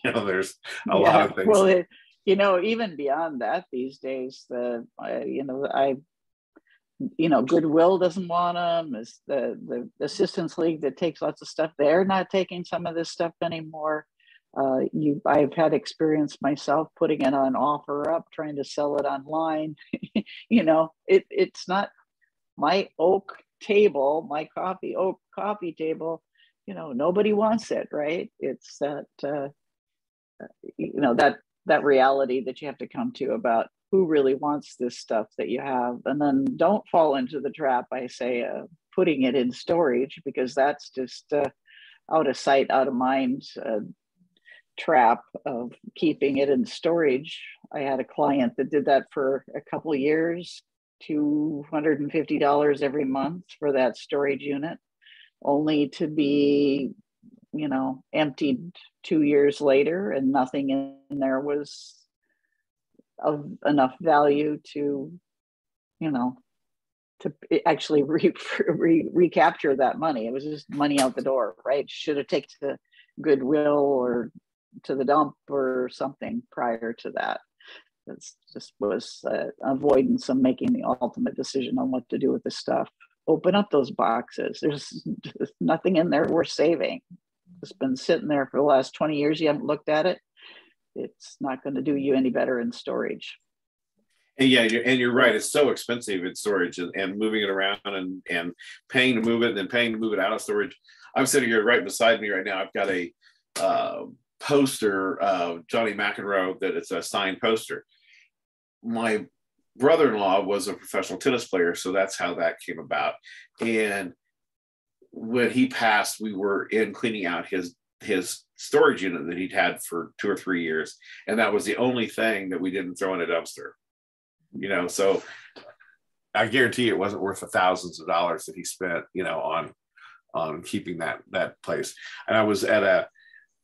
don't, there's a lot of things. Well, even beyond that these days, Goodwill doesn't want them. Is the Assistance League that takes lots of stuff, they're not taking some of this stuff anymore. I've had experience myself putting it on OfferUp, trying to sell it online. It's not my oak table, my oak coffee table. Nobody wants it, right? It's that that reality that you have to come to about who really wants this stuff that you have. And then don't fall into the trap, I say, putting it in storage, because that's just out of sight, out of mind trap of keeping it in storage. I had a client that did that for a couple of years, $250 every month for that storage unit, only to be, emptied 2 years later, and nothing in there was of enough value to actually recapture that money. It was just money out the door, right? Should have taken to Goodwill or to the dump or something prior to that. It's just was avoidance of making the ultimate decision on what to do with the stuff. Open up those boxes. There's nothing in there worth saving. It's been sitting there for the last 20 years. You haven't looked at it. It's not going to do you any better in storage. And you're right. It's so expensive in storage, and moving it around and paying to move it and then paying to move it out of storage. I'm sitting here right beside me right now. I've got a poster of Johnny McEnroe that it's a signed poster. My brother-in-law was a professional tennis player, so that's how that came about. And when he passed, we were in cleaning out his storage unit that he'd had for 2 or 3 years, and that was the only thing that we didn't throw in a dumpster. So I guarantee it wasn't worth the thousands of dollars that he spent, on keeping that place. And I was at a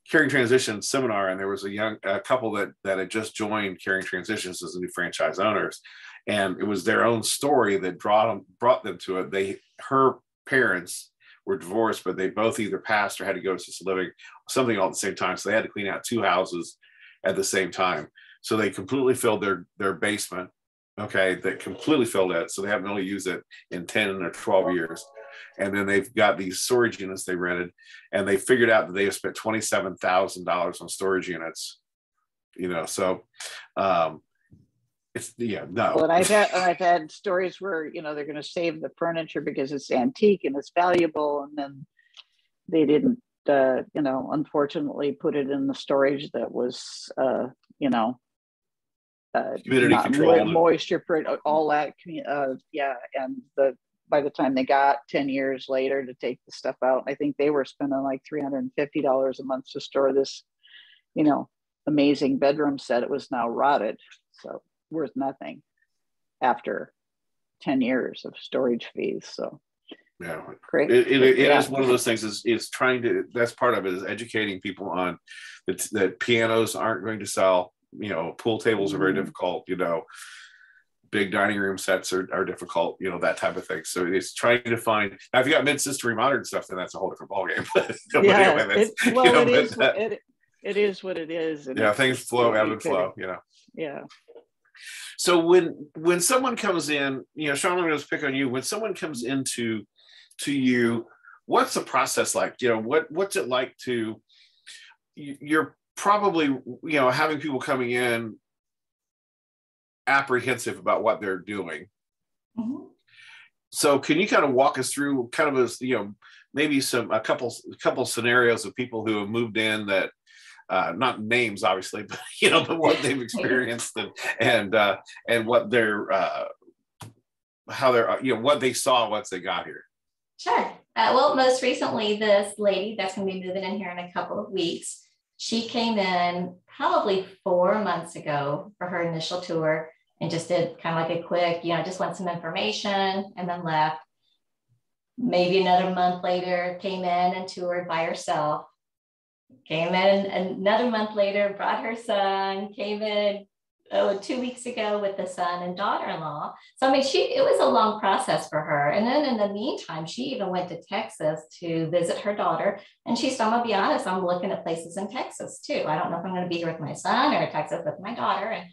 Caring Transition seminar, and there was a couple that had just joined Caring Transitions as the new franchise owners, and it was their own story that brought them to it. Her parents were divorced, but they both either passed or had to go to assisted living, something all at the same time. So they had to clean out 2 houses at the same time. So they completely filled their basement. Okay, they completely filled it. So they haven't really used it in 10 or 12 years. And then they've got these storage units they rented, and they figured out that they have spent $27,000 on storage units. So it's no. Well, and I've had stories where they're going to save the furniture because it's antique and it's valuable, and then they didn't unfortunately put it in the storage that was humidity control, moisture, all that. And by the time they got 10 years later to take the stuff out, I think they were spending like $350 a month to store this, amazing bedroom set. It was now rotted, so worth nothing after 10 years of storage fees. So yeah, great. It is one of those things. Is trying to. That's part of it. Is educating people on that pianos aren't going to sell. Pool tables are very difficult. Big dining room sets are difficult. That type of thing. So it's trying to find. Now, if you got mid-century modern stuff, then that's a whole different ballgame. It is what it is. And things flow, ebb and flow. Yeah. So when someone comes in, Sean, I'm going to pick on you. When someone comes into you, what's the process like? What's it like to? You're probably having people coming in apprehensive about what they're doing. Mm-hmm. So can you kind of walk us through kind of maybe a couple scenarios of people who have moved in that not names obviously, but but what they've experienced and what they're how they're what they saw once they got here. Sure. Well, most recently, this lady that's going to be moving in here in a couple of weeks, she came in probably 4 months ago for her initial tour and just did kind of like a quick, just want some information and then left. Maybe another month later, came in and toured by herself. Came in another month later, brought her son, came in 2 weeks ago with the son and daughter-in-law. So, I mean, it was a long process for her. And then in the meantime, she even went to Texas to visit her daughter. And she said, I'm gonna be honest, I'm looking at places in Texas too. I don't know if I'm gonna be here with my son or Texas with my daughter, and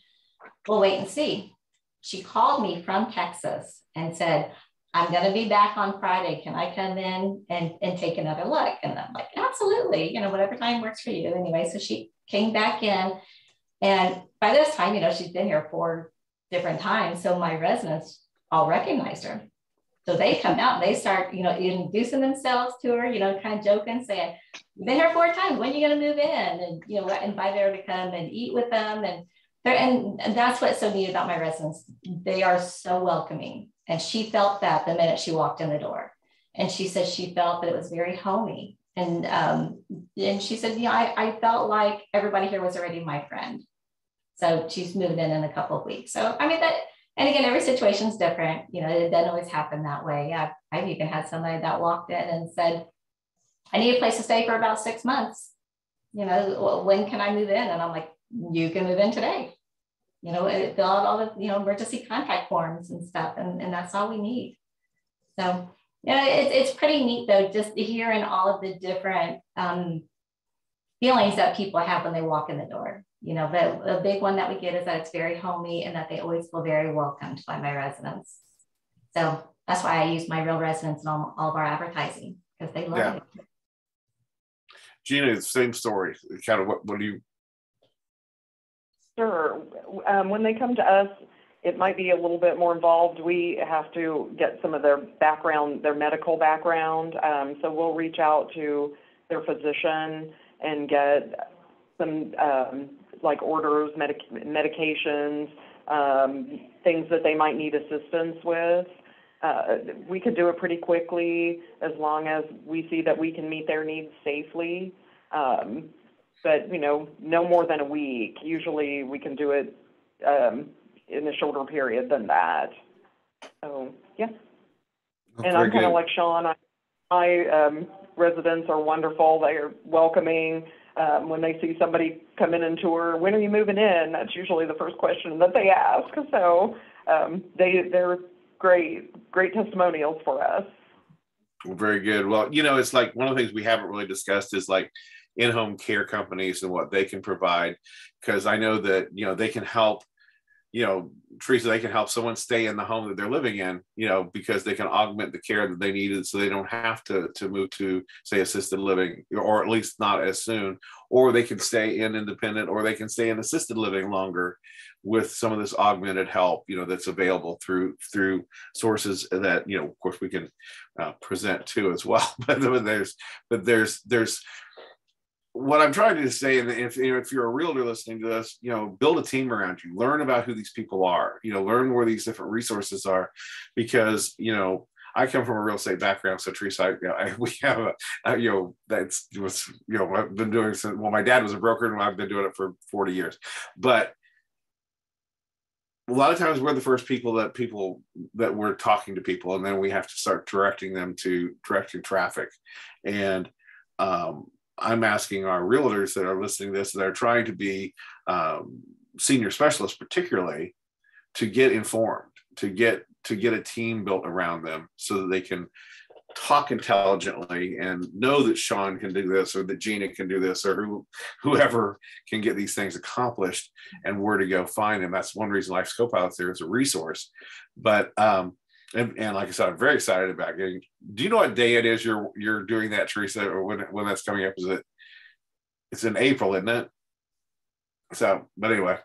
we'll wait and see. She called me from Texas and said, I'm going to be back on Friday. Can I come in and take another look? And I'm like, absolutely, whatever time works for you. Anyway, so she came back in. And by this time, she's been here 4 different times. So my residents all recognized her. So they come out and they start, introducing themselves to her, kind of joking, saying, you've been here 4 times. When are you going to move in? And, invite her to come and eat with them. And that's what's so neat about my residents. They are so welcoming. And she felt that the minute she walked in the door. And she said she felt that it was very homey. And she said, I felt like everybody here was already my friend. So she's moving in a couple of weeks. So, I mean, and again, every situation's different. It doesn't always happen that way. I've even had somebody that walked in and said, I need a place to stay for about 6 months. When can I move in? And I'm like, you can move in today. Fill out all the, emergency contact forms and stuff. And that's all we need. So, it's pretty neat though, just hearing all of the different feelings that people have when they walk in the door. But a big one that we get is that it's very homey and that they always feel very welcomed by my residents. So that's why I use my real residents in all of our advertising, because they love it. Gina, same story. Kind of what do you? Sure. When they come to us, it might be a little bit more involved. We have to get some of their background, their medical background. So we'll reach out to their physician and get some like orders, medications, things that they might need assistance with. We could do it pretty quickly as long as we see that we can meet their needs safely. But, no more than a week. Usually we can do it in a shorter period than that. So, yeah. And I'm kind of like Sean. My residents are wonderful. They are welcoming. When they see somebody come in and tour, when are you moving in? That's usually the first question that they ask. So they're great testimonials for us. Well, very good. Well, it's like one of the things we haven't really discussed is like in-home care companies and what they can provide, because I know that they can help, Teresa, they can help someone stay in the home that they're living in, because they can augment the care that they needed, so they don't have to move to, say, assisted living, or at least not as soon, or they can stay in independent, or they can stay in assisted living longer with some of this augmented help, that's available through sources that, of course, we can present to as well. But there's what I'm trying to say, and if you're a realtor listening to this, build a team around you, learn about who these people are, learn where these different resources are, because, I come from a real estate background. So Teresa, we have I've been doing, my dad was a broker and I've been doing it for 40 years, but a lot of times we're the first people that we're talking to people, and then we have to start directing traffic. And, I'm asking our realtors that are listening to this, that are trying to be senior specialists, particularly, to get informed, to get a team built around them so that they can talk intelligently and know that Sean can do this, or that Gina can do this, or whoever can get these things accomplished, and where to go find them. That's one reason Life Co-Pilots there is a resource. But and like I said, I'm very excited about getting. Do you know what day it is you're doing that, Teresa, or when that's coming up? It's in April, isn't it? So, but anyway,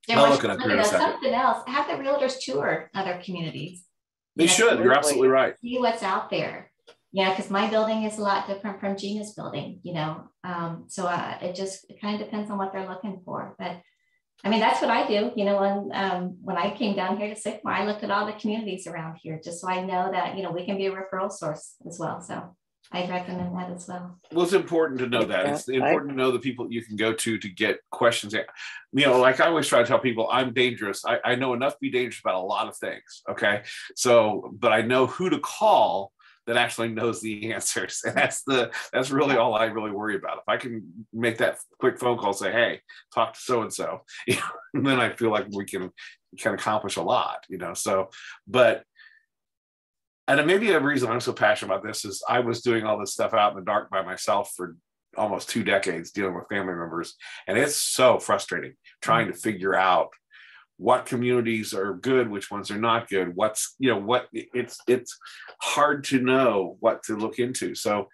I'll look it up here in a second. Something else. Have the realtors tour other communities. They should. You're absolutely right. See what's out there. Yeah, because my building is a lot different from Gina's building. So it kind of depends on what they're looking for. But I mean, that's what I do. You know, when I came down here to Sycamore, I looked at all the communities around here just so I know that, you know, we can be a referral source as well. So I recommend that as well. Well, it's important to know that. It's important to know the people you can go to get questions. You know, like I always try to tell people, I'm dangerous. I know enough to be dangerous about a lot of things. Okay. So, but I know who to call that actually knows the answers. And that's really all I really worry about. If I can make that quick phone call, say, hey, talk to so-and-so, you know, and then I feel like we can accomplish a lot, you know? So, but, and maybe a reason I'm so passionate about this is I was doing all this stuff out in the dark by myself for almost 2 decades dealing with family members. And it's so frustrating trying to figure out what communities are good, which ones are not good. What's, you know, what it's hard to know what to look into. So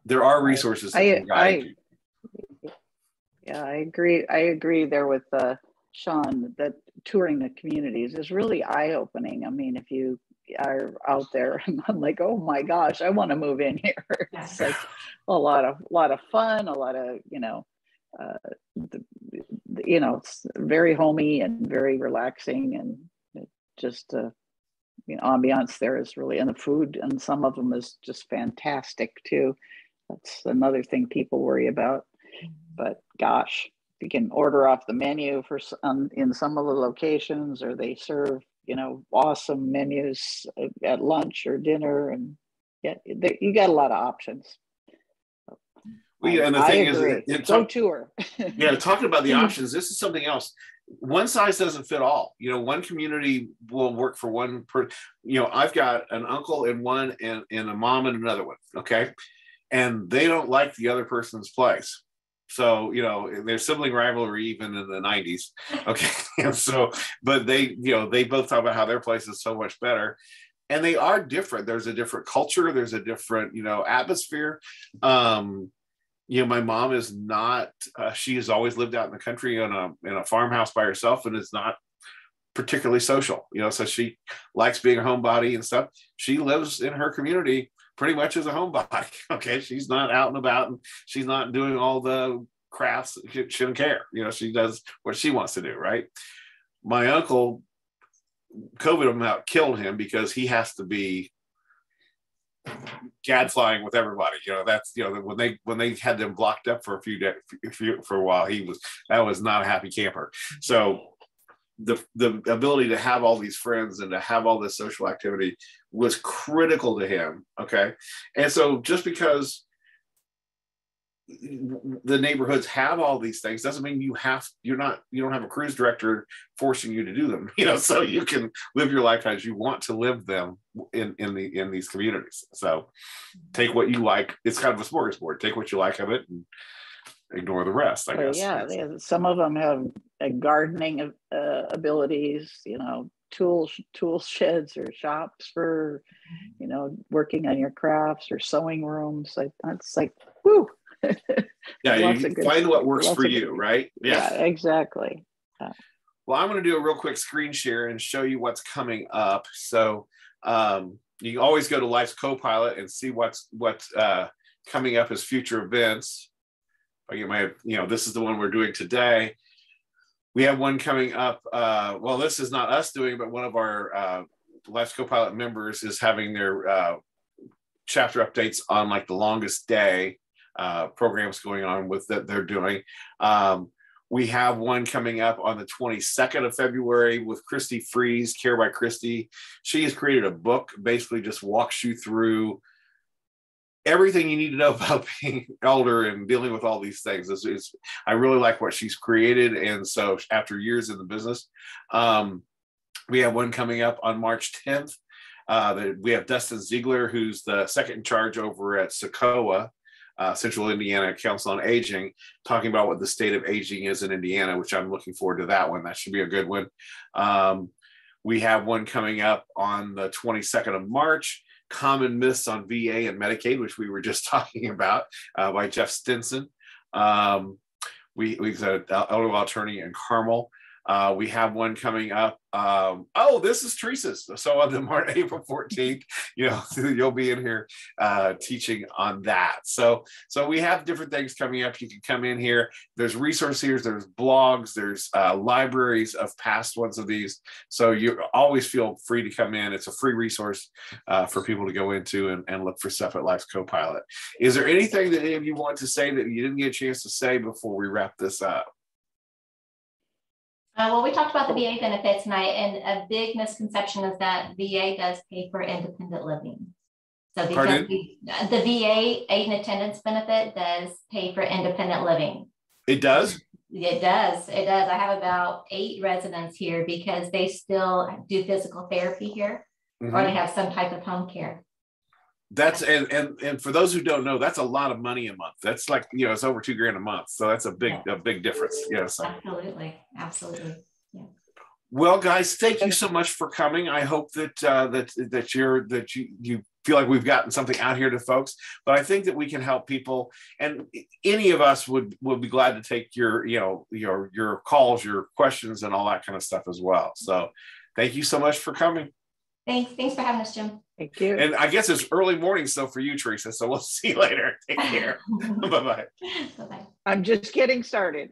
there are resources that can guide you. Yeah, I agree. I agree there with Sean that touring the communities is really eye-opening. I mean, if you are out there and I'm like, oh my gosh, I want to move in here. It's like a lot of fun, a lot of, you know, you know, it's very homey and very relaxing, and it just you know, ambiance there is really, and the food and some of them is just fantastic too. That's another thing people worry about. But gosh, you can order off the menu for in some of the locations, or they serve, you know, awesome menus at lunch or dinner, and yeah, you got a lot of options. Well, yeah, and the thing is, go tour. Yeah, talking about the options, this is something else. One size doesn't fit all. You know, one community will work for one you know, I've got an uncle in one and a mom in another one. Okay. And they don't like the other person's place. So, you know, there's sibling rivalry even in the 90s. Okay. And so, but they, you know, they both talk about how their place is so much better. And they are different. There's a different culture. There's a different, you know, atmosphere. You know, my mom is not, she has always lived out in the country in a farmhouse by herself and is not particularly social, you know, so she likes being a homebody and stuff. She lives in her community pretty much as a homebody. Okay. She's not out and about and she's not doing all the crafts. She doesn't care. You know, she does what she wants to do. Right. My uncle, COVID about killed him because he has to be gadflying with everybody, you know. That's, you know, when they had them blocked up for a few days, for a while, that was not a happy camper. So the ability to have all these friends and to have all this social activity was critical to him. Okay. And so just because the neighborhoods have all these things doesn't mean you don't have a cruise director forcing you to do them, you know, so you can live your life as you want to live them in these communities. So take what you like. It's kind of a smorgasbord. Take what you like of it and ignore the rest, I guess. Yeah, some of them have gardening abilities, you know, tool sheds or shops for, you know, working on your crafts, or sewing rooms. That's like, whoo. Yeah, you find what works for you, right? Yeah, exactly. Well, I'm going to do a real quick screen share and show you what's coming up. So you can always go to Life's Copilot and see what's coming up as future events. You might, you know, this is the one we're doing today. We have one coming up. Well, this is not us doing, but one of our Life's Copilot members is having their chapter updates on like the longest day programs going on with that they're doing. We have one coming up on the 22nd of February with Christy Freeze, Care by Christy. She has created a book, basically just walks you through everything you need to know about being elder and dealing with all these things. I really like what she's created. And so after years in the business, we have one coming up on March 10th. We have Dustin Ziegler, who's the second in charge over at SACOA, Central Indiana Council on Aging, talking about what the state of aging is in Indiana, which I'm looking forward to that one. That should be a good one. We have one coming up on the 22nd of March, Common Myths on VA and Medicaid, which we were just talking about, by Jeff Stinson. We've got an elder law attorney in Carmel. We have one coming up. Oh, this is Teresa's. So on the April 14th, you'll be in here teaching on that. So we have different things coming up. You can come in here. There's resources here. There's blogs. There's libraries of past ones of these. So you always feel free to come in. It's a free resource for people to go into and look for stuff at Life's Copilot. Is there anything that any of you want to say that you didn't get a chance to say before we wrap this up? Well, we talked about the VA benefits tonight, and a big misconception is that VA does pay for independent living. So because the VA aid and attendance benefit does pay for independent living. It does? It does. It does. I have about 8 residents here because they still do physical therapy here, or they have some type of home care. That's and for those who don't know, that's a lot of money a month. That's like, it's over $2,000 a month. So that's a big difference. So. Absolutely. Yeah. Well, guys, thank you so much for coming. I hope that you feel like we've gotten something out here to folks, but I think that we can help people, and any of us would be glad to take your calls, your questions, and all that kind of stuff as well. So thank you so much for coming. Thanks for having us, Jim. Thank you. And I guess it's early morning still for you, Teresa. So we'll see you later. Take care. Bye-bye. Bye-bye. I'm just getting started.